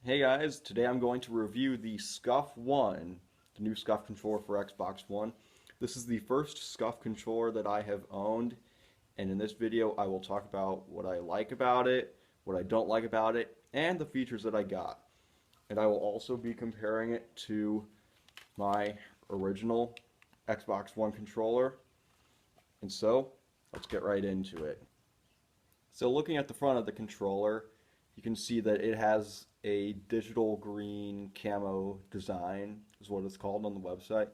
Hey guys, today I'm going to review the Scuf One, the new Scuf controller for Xbox One. This is the first Scuf controller that I have owned, and in this video I will talk about what I like about it, what I don't like about it, and the features that I got. And I will also be comparing it to my original Xbox One controller. And so, let's get right into it. So looking at the front of the controller, you can see that it has a digital green camo design, is what it's called on the website.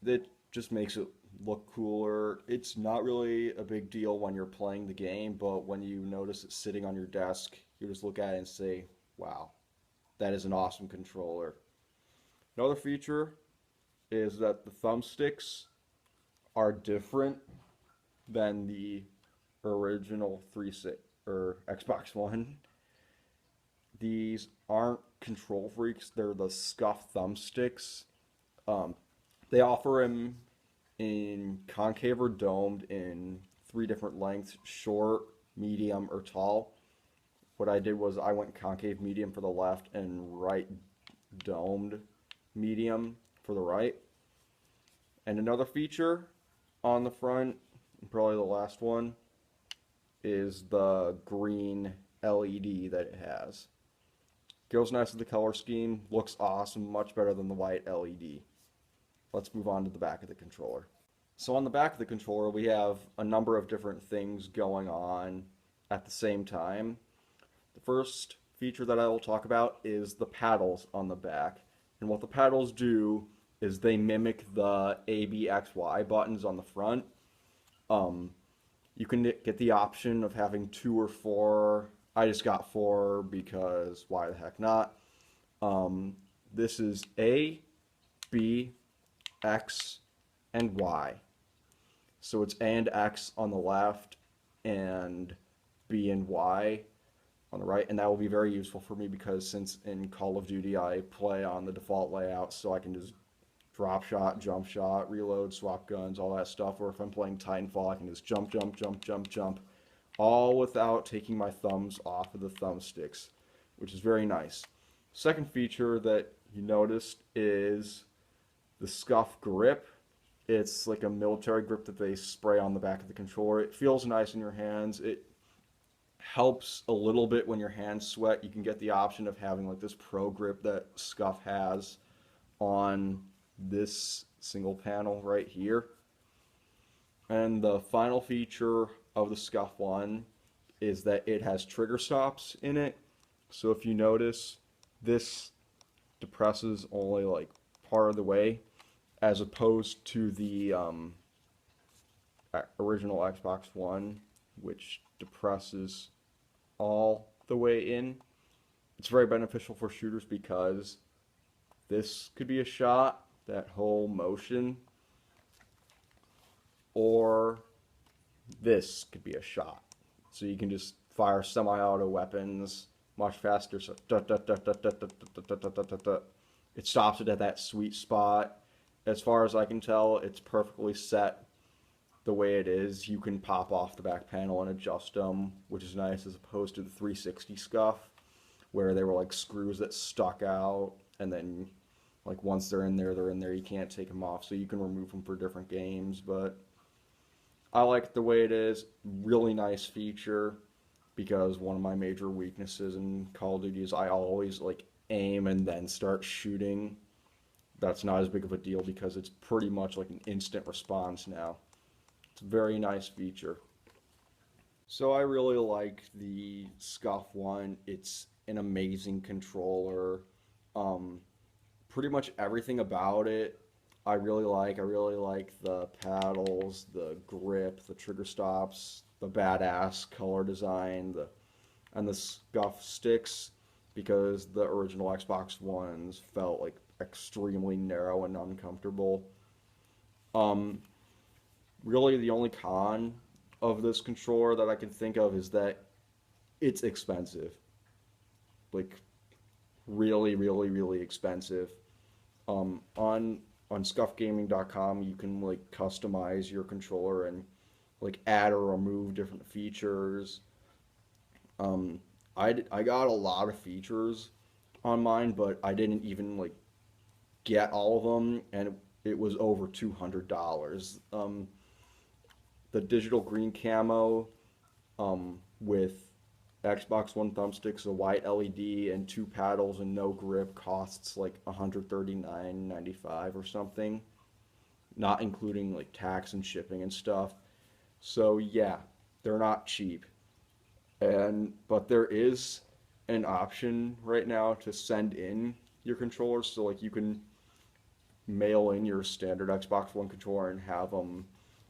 That just makes it look cooler. It's not really a big deal when you're playing the game, but when you notice it sitting on your desk, you just look at it and say, wow, that is an awesome controller. Another feature is that the thumbsticks are different than the original 360 or Xbox One. These aren't control freaks, they're the Scuf thumbsticks. Um, they offer them in concave or domed in three different lengths: short, medium, or tall. What I did was I went concave medium for the left and right domed medium for the right. And another feature on the front, and probably the last one, is the green LED that it has. Goes nice with the color scheme, looks awesome, much better than the white LED. Let's move on to the back of the controller. So on the back of the controller, we have a number of different things going on at the same time. The first feature that I will talk about is the paddles on the back. And what the paddles do is they mimic the ABXY buttons on the front. Um, you can get the option of having two or four. I just got four because why the heck not? This is A, B, X, and Y. So it's A and X on the left and B and Y on the right, and that will be very useful for me because since in Call of Duty I play on the default layout, so I can just drop shot, jump shot, reload, swap guns, all that stuff. Or if I'm playing Titanfall, I can just jump, jump, jump, jump, jump, all without taking my thumbs off of the thumbsticks, which is very nice. Second feature that you noticed is the Scuf Grip. It's like a military grip that they spray on the back of the controller. It feels nice in your hands. It helps a little bit when your hands sweat. You can get the option of having like this pro grip that Scuf has on this single panel right here. And the final feature of the Scuf One is that it has trigger stops in it. So if you notice, this depresses only like part of the way, as opposed to the original Xbox One, which depresses all the way in. It's very beneficial for shooters because this could be a shot, that whole motion, or this could be a shot. So you can just fire semi-auto weapons much faster. So it stops it at that sweet spot. As far as I can tell, it's perfectly set the way it is. You can pop off the back panel and adjust them, which is nice, as opposed to the 360 Scuf, where they were like screws that stuck out, and then like once they're in there, they're in there. You can't take them off, so you can remove them for different games. But I like the way it is. Really nice feature, because one of my major weaknesses in Call of Duty is I always like aim and then start shooting. That's not as big of a deal because it's pretty much like an instant response now. It's a very nice feature. So I really like the Scuf One. It's an amazing controller. Um, Pretty much everything about it I really like. I really like the paddles, the grip, the trigger stops, the badass color design, and the scuff sticks, because the original Xbox Ones felt like extremely narrow and uncomfortable. Um, Really, the only con of this controller that I can think of is that it's expensive. Like really, really, really expensive. On scuffgaming.com, you can like customize your controller and like add or remove different features. Um, I got a lot of features on mine, but I didn't even like get all of them, and it was over $200. The digital green camo with Xbox One thumbsticks, a white LED, and two paddles and no grip costs like $139.95 or something, not including like tax and shipping and stuff. So yeah, they're not cheap. But there is an option right now to send in your controllers, so like you can mail in your standard Xbox One controller and have them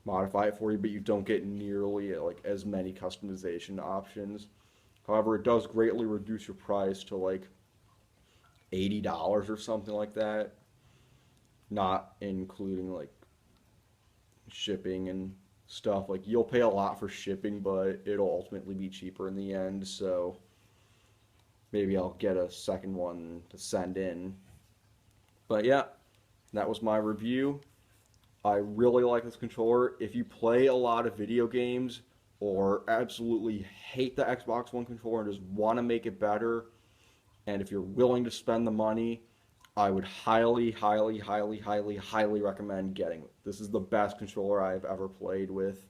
modify it for you, but you don't get nearly like as many customization options. However, it does greatly reduce your price to like $80 or something like that, not including like shipping and stuff. Like you'll pay a lot for shipping, but it'll ultimately be cheaper in the end. So maybe I'll get a second one to send in. But yeah, that was my review. I really like this controller. If you play a lot of video games or absolutely hate the Xbox One controller and just want to make it better, and if you're willing to spend the money, I would highly, highly, highly, highly, highly recommend getting it. This is the best controller I've ever played with,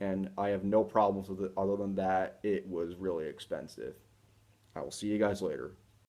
and I have no problems with it other than that it was really expensive. I will see you guys later.